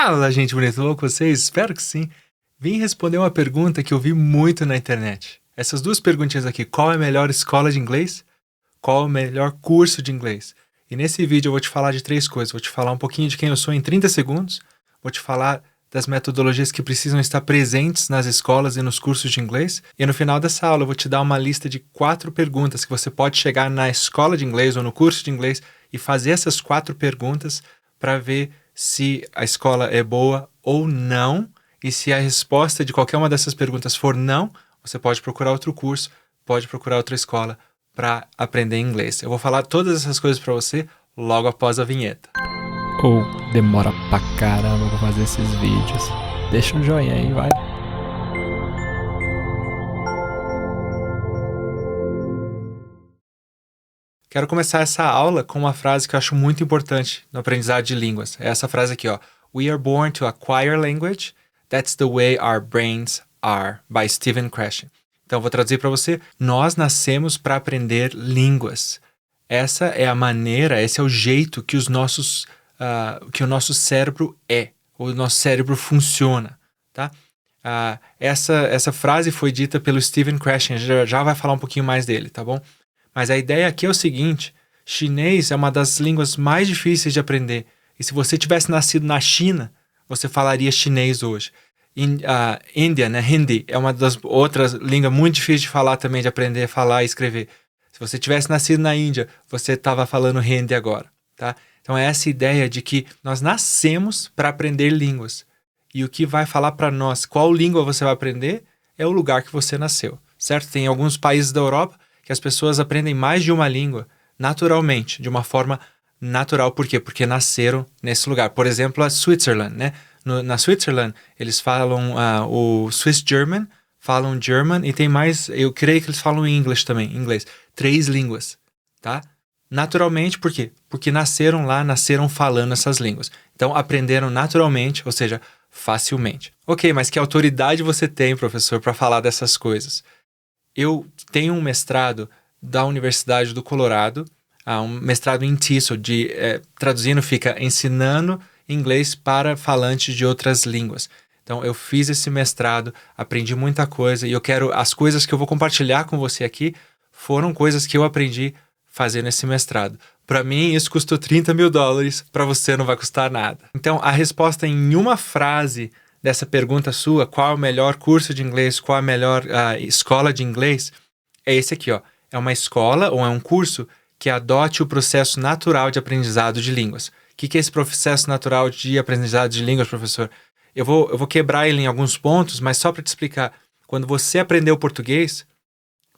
Fala, gente bonita, tudo bom com vocês? Espero que sim. Vim responder uma pergunta que eu vi muito na internet. Essas duas perguntinhas aqui, qual é a melhor escola de inglês? Qual é o melhor curso de inglês? E nesse vídeo eu vou te falar de três coisas. Vou te falar um pouquinho de quem eu sou em 30 segundos, vou te falar das metodologias que precisam estar presentes nas escolas e nos cursos de inglês. E no final dessa aula eu vou te dar uma lista de 4 perguntas que você pode chegar na escola de inglês ou no curso de inglês e fazer essas 4 perguntas para ver se a escola é boa ou não. E se a resposta de qualquer uma dessas perguntas for não, você pode procurar outro curso, pode procurar outra escola para aprender inglês. Eu vou falar todas essas coisas para você logo após a vinheta. Ou demora pra caramba pra fazer esses vídeos. Deixa um joinha aí, vai. Quero começar essa aula com uma frase que eu acho muito importante no aprendizado de línguas. É essa frase aqui, ó. We are born to acquire language. That's the way our brains are, by Stephen Krashen. Então, eu vou traduzir para você. Nós nascemos para aprender línguas. Essa é a maneira, esse é o jeito que que o nosso cérebro o nosso cérebro funciona, tá? Essa frase foi dita pelo Stephen Krashen, já vai falar um pouquinho mais dele, tá bom? Mas a ideia aqui é o seguinte, chinês é uma das línguas mais difíceis de aprender. E se você tivesse nascido na China, você falaria chinês hoje. Índia, né, Hindi, é uma das outras línguas muito difíceis de falar também, de aprender a falar e escrever. Se você tivesse nascido na Índia, você estava falando Hindi agora, tá? Então é essa ideia de que nós nascemos para aprender línguas. E o que vai falar para nós qual língua você vai aprender é o lugar que você nasceu, certo? Tem alguns países da Europa que as pessoas aprendem mais de uma língua naturalmente, de uma forma natural. Por quê? Porque nasceram nesse lugar. Por exemplo, a Switzerland, né? Na Switzerland, eles falam o Swiss German, falam German e tem mais, eu creio que eles falam inglês também, inglês. 3 línguas, tá? Naturalmente, por quê? Porque nasceram lá, nasceram falando essas línguas. Então, aprenderam naturalmente, ou seja, facilmente. Ok, mas que autoridade você tem, professor, para falar dessas coisas? Eu tenho um mestrado da Universidade do Colorado, um mestrado em TESOL, traduzindo fica ensinando inglês para falantes de outras línguas. Então, eu fiz esse mestrado, aprendi muita coisa e as coisas que eu vou compartilhar com você aqui foram coisas que eu aprendi fazendo esse mestrado. Para mim, isso custou $30 mil, para você não vai custar nada. Então, a resposta em uma frase dessa pergunta sua, qual é o melhor curso de inglês, qual é a melhor escola de inglês, é esse aqui, ó. É uma escola ou é um curso que adote o processo natural de aprendizado de línguas. O que é esse processo natural de aprendizado de línguas, professor? Eu vou quebrar ele em alguns pontos, mas só para te explicar. Quando você aprendeu português,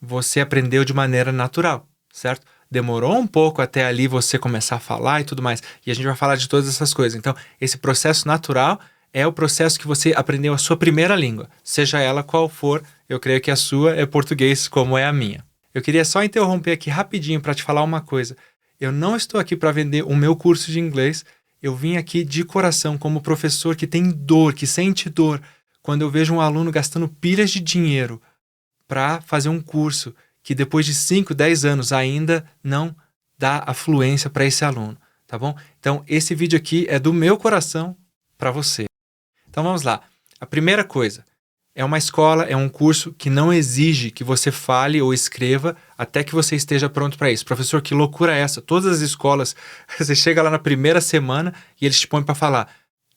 você aprendeu de maneira natural, certo? Demorou um pouco até ali você começar a falar e tudo mais. E a gente vai falar de todas essas coisas. Então, esse processo natural é o processo que você aprendeu a sua primeira língua. Seja ela qual for, eu creio que a sua é português, como é a minha. Eu queria só interromper aqui rapidinho para te falar uma coisa. Eu não estou aqui para vender o meu curso de inglês. Eu vim aqui de coração como professor que tem dor, que sente dor, quando eu vejo um aluno gastando pilhas de dinheiro para fazer um curso que depois de 5, 10 anos ainda não dá a fluência para esse aluno, tá bom? Então, esse vídeo aqui é do meu coração para você. Então, vamos lá. A primeira coisa, é uma escola, é um curso que não exige que você fale ou escreva até que você esteja pronto para isso. Professor, que loucura é essa? Todas as escolas, você chega lá na primeira semana e eles te põem para falar.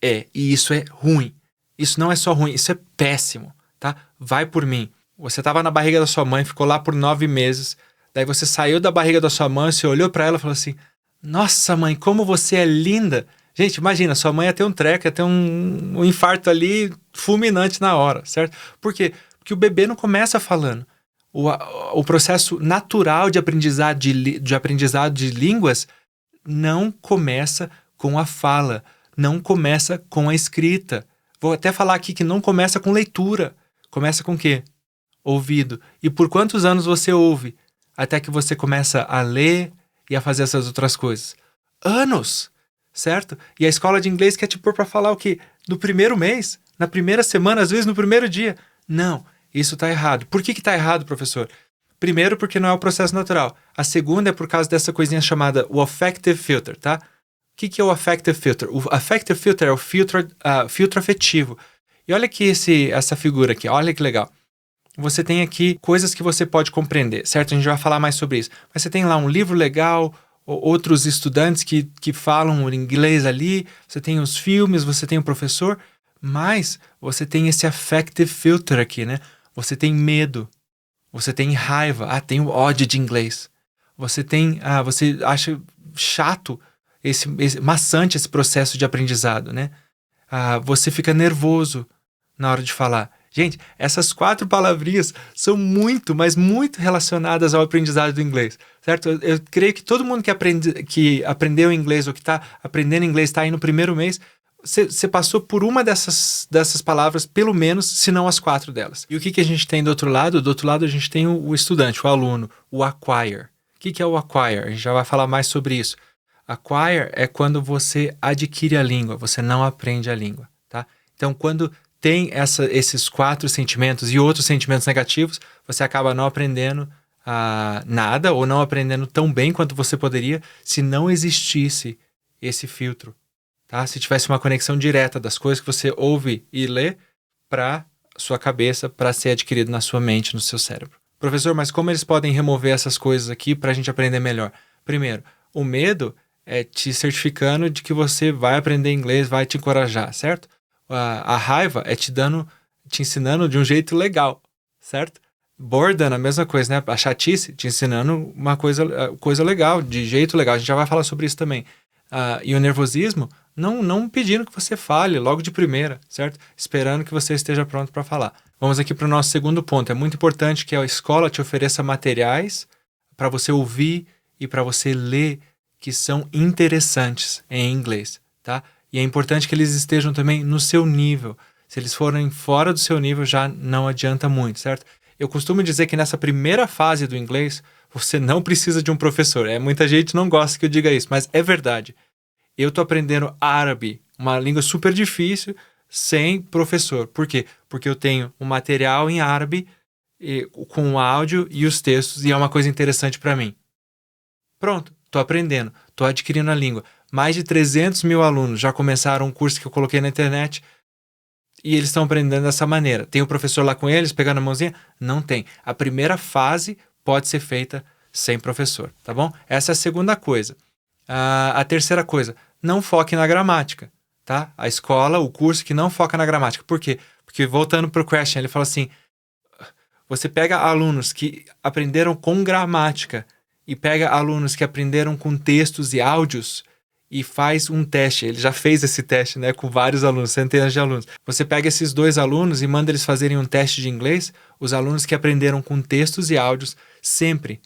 E isso é ruim. Isso não é só ruim, isso é péssimo, tá? Vai por mim. Você estava na barriga da sua mãe, ficou lá por 9 meses, daí você saiu da barriga da sua mãe, você olhou para ela e falou assim, nossa mãe, como você é linda. Gente, imagina, sua mãe ia ter um treco, ia ter um infarto ali fulminante na hora, certo? Por quê? Porque o bebê não começa falando. O processo natural de aprendizado de línguas não começa com a fala, não começa com a escrita. Vou até falar aqui que não começa com leitura. Começa com o quê? Ouvido. E por quantos anos você ouve? Até que você começa a ler e a fazer essas outras coisas. Anos! Certo? E a escola de inglês quer te pôr para falar o quê? No primeiro mês? Na primeira semana? Às vezes no primeiro dia? Não, isso está errado. Por que está errado, professor? Primeiro, porque não é o processo natural. A segunda é por causa dessa coisinha chamada o affective filter, tá? que é o affective filter? O affective filter é o filtro afetivo. E olha aqui essa figura aqui, olha que legal. Você tem aqui coisas que você pode compreender, certo? A gente vai falar mais sobre isso. Mas você tem lá um livro legal, outros estudantes que falam inglês ali, você tem os filmes, você tem o professor, mas você tem esse affective filter aqui, né? Você tem medo, você tem raiva, tem o ódio de inglês. Você acha chato, maçante esse processo de aprendizado, né? Você fica nervoso na hora de falar. Gente, essas 4 palavrinhas são muito, mas muito relacionadas ao aprendizado do inglês, certo? Eu creio que todo mundo que aprendeu inglês ou que está aprendendo inglês, está aí no primeiro mês, você passou por uma dessas palavras, pelo menos, se não as 4 delas. E o que a gente tem do outro lado? Do outro lado a gente tem o estudante, o aluno, o acquire. O que é o acquire? A gente já vai falar mais sobre isso. Acquire é quando você adquire a língua, você não aprende a língua, tá? Então, quando tem esses 4 sentimentos e outros sentimentos negativos, você acaba não aprendendo nada ou não aprendendo tão bem quanto você poderia se não existisse esse filtro, tá? Se tivesse uma conexão direta das coisas que você ouve e lê para sua cabeça, para ser adquirido na sua mente, no seu cérebro. Professor, mas como eles podem remover essas coisas aqui para a gente aprender melhor? Primeiro, o medo é te certificando de que você vai aprender inglês, vai te encorajar, certo? A raiva é te ensinando de um jeito legal, certo? Boredom, a mesma coisa, né? A chatice te ensinando uma coisa legal, de jeito legal. A gente já vai falar sobre isso também. E o nervosismo, não pedindo que você fale logo de primeira, certo? Esperando que você esteja pronto para falar. Vamos aqui para o nosso segundo ponto. É muito importante que a escola te ofereça materiais para você ouvir e para você ler que são interessantes em inglês, tá? E é importante que eles estejam também no seu nível. Se eles forem fora do seu nível, já não adianta muito, certo? Eu costumo dizer que nessa primeira fase do inglês, você não precisa de um professor. Muita gente não gosta que eu diga isso, mas é verdade. Eu tô aprendendo árabe, uma língua super difícil, sem professor. Por quê? Porque eu tenho um material em árabe, com o áudio e os textos, e é uma coisa interessante para mim. Pronto, tô aprendendo, tô adquirindo a língua. Mais de 300 mil alunos já começaram um curso que eu coloquei na internet e eles estão aprendendo dessa maneira. Tem o professor lá com eles, pegando a mãozinha? Não tem. A primeira fase pode ser feita sem professor, tá bom? Essa é a segunda coisa. A terceira coisa, não foque na gramática, tá? A escola, o curso que não foca na gramática. Por quê? Porque voltando pro question, ele fala assim, você pega alunos que aprenderam com gramática e pega alunos que aprenderam com textos e áudios e faz um teste. Ele já fez esse teste, né, com vários alunos, centenas de alunos. Você pega esses 2 alunos e manda eles fazerem um teste de inglês. Os alunos que aprenderam com textos e áudios sempre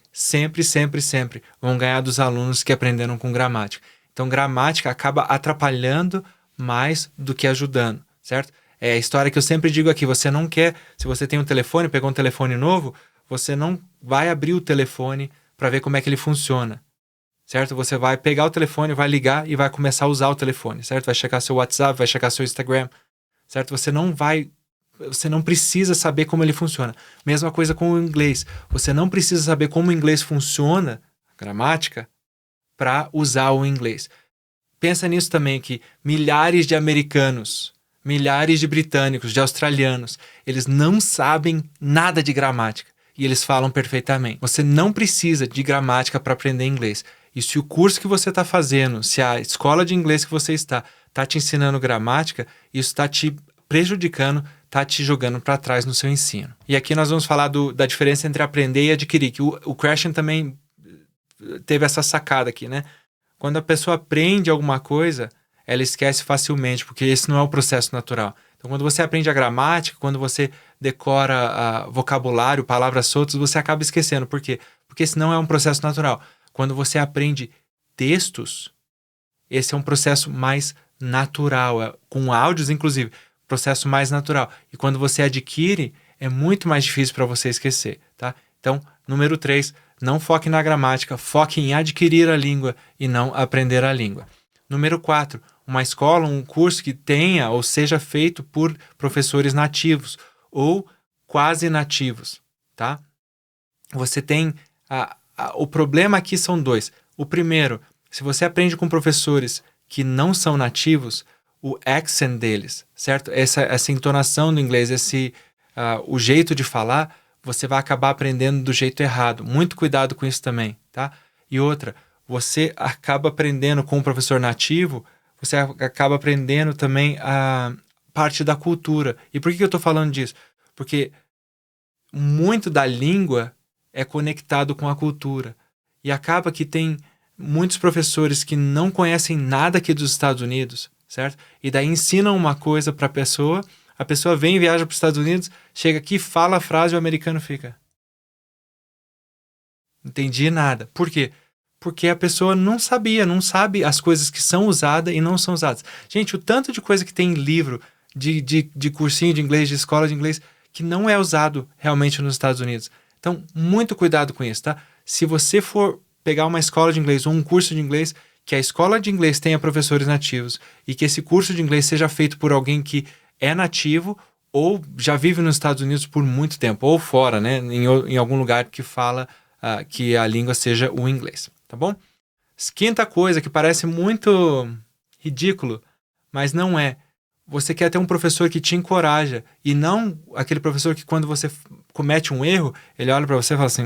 vão ganhar dos alunos que aprenderam com gramática. Então, gramática acaba atrapalhando mais do que ajudando, certo? É a história que eu sempre digo aqui. Você não quer, se você tem um telefone, pegou um telefone novo, você não vai abrir o telefone para ver como é que ele funciona, certo? Você vai pegar o telefone, vai ligar e vai começar a usar o telefone, certo? Vai checar seu WhatsApp, vai checar seu Instagram, certo? Você não precisa saber como ele funciona. Mesma coisa com o inglês. Você não precisa saber como o inglês funciona, gramática, para usar o inglês. Pensa nisso também, que milhares de americanos, milhares de britânicos, de australianos, eles não sabem nada de gramática e eles falam perfeitamente. Você não precisa de gramática para aprender inglês. E se o curso que você está fazendo, se a escola de inglês que você está te ensinando gramática, isso está te prejudicando, está te jogando para trás no seu ensino. E aqui nós vamos falar da diferença entre aprender e adquirir, que o Krashen também teve essa sacada aqui, né? Quando a pessoa aprende alguma coisa, ela esquece facilmente, porque esse não é o processo natural. Então, quando você aprende a gramática, quando você decora vocabulário, palavras soltas, você acaba esquecendo. Por quê? Porque esse não é um processo natural. Quando você aprende textos, esse é um processo mais natural, com áudios, inclusive, processo mais natural. E quando você adquire, é muito mais difícil para você esquecer, tá? Então, número 3, não foque na gramática, foque em adquirir a língua e não aprender a língua. Número 4, uma escola, um curso que tenha ou seja feito por professores nativos ou quase nativos, tá? Você tem... o problema aqui são 2. O primeiro, se você aprende com professores que não são nativos, o accent deles, certo? Essa entonação do inglês, o jeito de falar, você vai acabar aprendendo do jeito errado. Muito cuidado com isso também, tá? E outra, você acaba aprendendo com o professor nativo, você acaba aprendendo também a parte da cultura. E por que eu estou falando disso? Porque muito da língua é conectado com a cultura. E acaba que tem muitos professores que não conhecem nada aqui dos Estados Unidos, certo? E daí ensinam uma coisa para a pessoa vem e viaja para os Estados Unidos, chega aqui, fala a frase e o americano fica: entendi nada. Por quê? Porque a pessoa não sabe as coisas que são usadas e não são usadas. Gente, o tanto de coisa que tem em livro, de cursinho de inglês, de escola de inglês, que não é usado realmente nos Estados Unidos. Então, muito cuidado com isso, tá? Se você for pegar uma escola de inglês ou um curso de inglês, que a escola de inglês tenha professores nativos e que esse curso de inglês seja feito por alguém que é nativo ou já vive nos Estados Unidos por muito tempo, ou fora, né? Em algum lugar que fala que a língua seja o inglês, tá bom? Quinta coisa que parece muito ridículo, mas não é. Você quer ter um professor que te encoraja e não aquele professor que quando você comete um erro, ele olha para você e fala assim,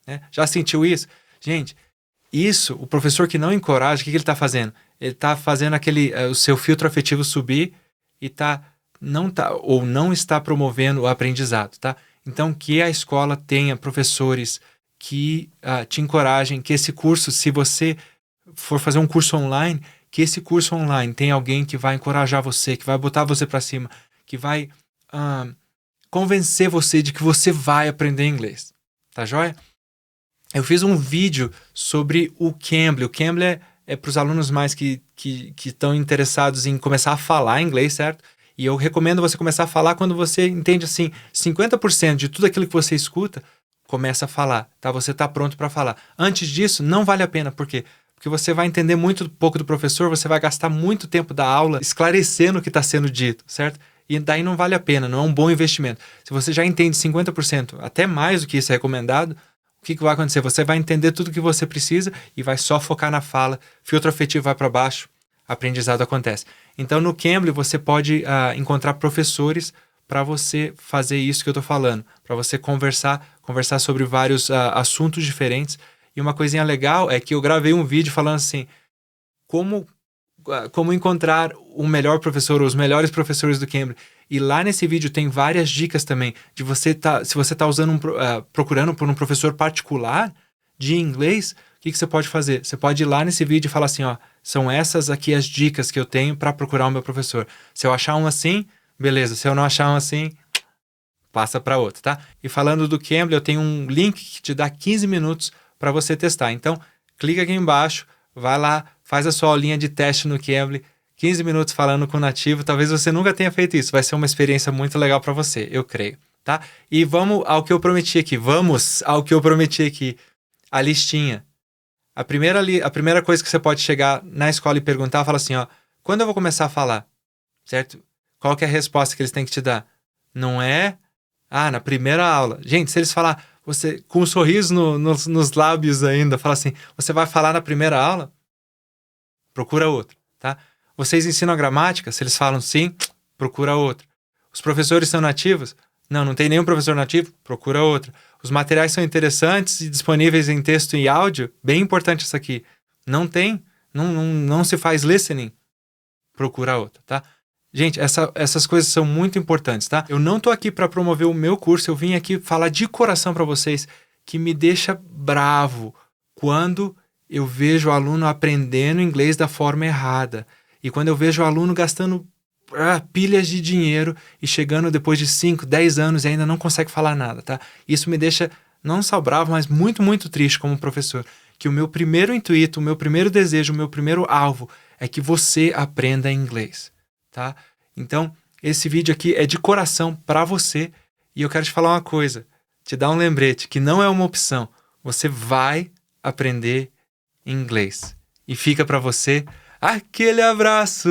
né? Já sentiu isso? Gente, isso, o professor que não encoraja, o que ele está fazendo? Ele está fazendo o seu filtro afetivo subir e não está promovendo o aprendizado, tá? Então, que a escola tenha professores que te encorajem, que esse curso, se você for fazer um curso online, que esse curso online tenha alguém que vai encorajar você, que vai botar você para cima, que vai convencer você de que você vai aprender inglês, tá joia? Eu fiz um vídeo sobre o Cambly. O Cambly é para os alunos mais que estão interessados em começar a falar inglês, certo? E eu recomendo você começar a falar quando você entende, assim, 50% de tudo aquilo que você escuta, começa a falar, tá? Você está pronto para falar. Antes disso, não vale a pena. Por quê? Porque você vai entender muito pouco do professor, você vai gastar muito tempo da aula esclarecendo o que está sendo dito, certo? E daí não vale a pena, não é um bom investimento. Se você já entende 50%, até mais do que isso é recomendado, o que vai acontecer? Você vai entender tudo o que você precisa e vai só focar na fala, filtro afetivo vai para baixo, aprendizado acontece. Então, no Cambly, você pode encontrar professores para você fazer isso que eu estou falando, para você conversar sobre vários assuntos diferentes. E uma coisinha legal é que eu gravei um vídeo falando assim, como encontrar o melhor professor, ou os melhores professores do Cambly. E lá nesse vídeo tem várias dicas também de se você está procurando por um professor particular de inglês, o que você pode fazer? Você pode ir lá nesse vídeo e falar assim, ó, são essas aqui as dicas que eu tenho para procurar o meu professor. Se eu achar um assim, beleza. Se eu não achar um assim, passa para outro, tá? E falando do Cambly, eu tenho um link que te dá 15 minutos para você testar. Então, clica aqui embaixo, vai lá, faz a sua aulinha de teste no Cambly, 15 minutos falando com o nativo. Talvez você nunca tenha feito isso. Vai ser uma experiência muito legal para você, eu creio, tá? E vamos ao que eu prometi aqui. A listinha. A primeira coisa que você pode chegar na escola e perguntar, fala assim, ó, quando eu vou começar a falar? Certo? Qual que é a resposta que eles têm que te dar? Não é, na primeira aula. Gente, se eles falar, você com um sorriso nos lábios ainda, fala assim, você vai falar na primeira aula? Procura outro, tá? Vocês ensinam a gramática? Se eles falam sim, procura outro. Os professores são nativos? Não tem nenhum professor nativo? Procura outro. Os materiais são interessantes e disponíveis em texto e áudio? Bem importante isso aqui. Não tem? Não se faz listening? Procura outro, tá? Gente, essas coisas são muito importantes, tá? Eu não tô aqui para promover o meu curso, eu vim aqui falar de coração para vocês que me deixa bravo quando eu vejo o aluno aprendendo inglês da forma errada. E quando eu vejo o aluno gastando pilhas de dinheiro e chegando depois de 5, 10 anos e ainda não consegue falar nada, tá? Isso me deixa não só bravo, mas muito, muito triste como professor. Que o meu primeiro intuito, o meu primeiro desejo, o meu primeiro alvo é que você aprenda inglês, tá? Então, esse vídeo aqui é de coração para você e eu quero te falar uma coisa, te dar um lembrete que não é uma opção. Você vai aprender inglês. E fica para você aquele abraço!